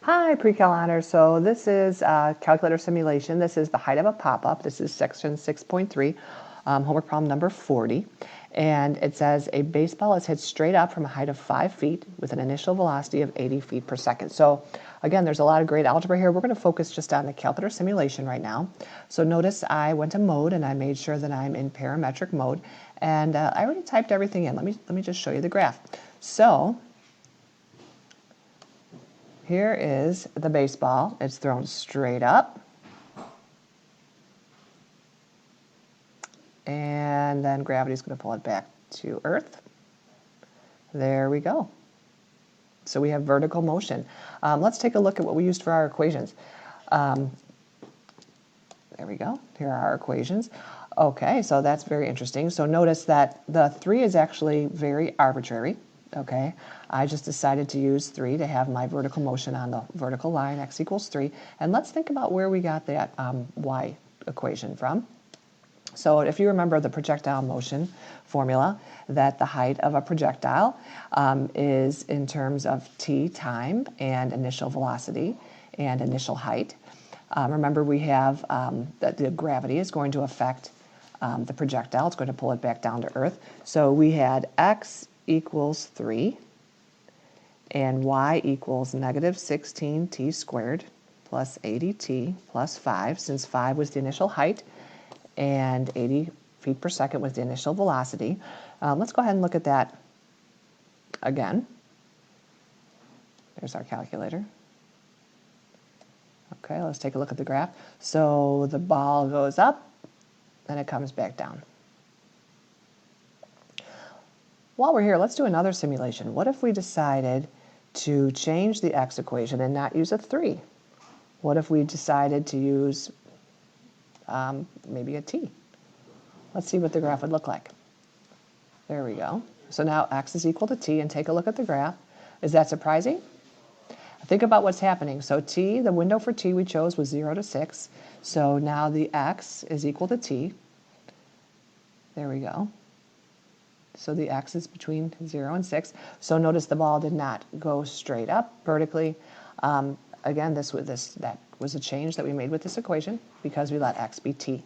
Hi, pre-cal honors. So this is calculator simulation. This is the height of a pop-up. This is section 6.3, homework problem number 40. And it says a baseball is hit straight up from a height of 5 feet with an initial velocity of 80 feet per second. So again, there's a lot of great algebra here. We're going to focus just on the calculator simulation right now. So notice I went to mode and I made sure that I'm in parametric mode. And I already typed everything in. Let me just show you the graph. So here is the baseball. It's thrown straight up. And then gravity's going to pull it back to Earth. There we go. So we have vertical motion. Let's take a look at what we used for our equations. There we go. Here are our equations. Okay, so that's very interesting. So notice that the 3 is actually very arbitrary. Okay, I just decided to use 3 to have my vertical motion on the vertical line, x equals 3. And let's think about where we got that y equation from. So if you remember the projectile motion formula, that the height of a projectile is in terms of t time and initial velocity and initial height. Remember we have that the gravity is going to affect the projectile. It's going to pull it back down to Earth. So we had x equals 3 and y equals negative 16t squared plus 80t plus 5, since 5 was the initial height and 80 feet per second was the initial velocity. Let's go ahead and look at that again. There's our calculator. Okay, let's take a look at the graph. So the ball goes up, then it comes back down. While we're here, let's do another simulation. What if we decided to change the x equation and not use a 3? What if we decided to use maybe a t? Let's see what the graph would look like. There we go. So now x is equal to t, and take a look at the graph. Is that surprising? Think about what's happening. So t, the window for t we chose was 0 to 6. So now the x is equal to t. There we go. So the x is between 0 and 6. So notice the ball did not go straight up vertically. Again, that was a change that we made with this equation because we let x be t.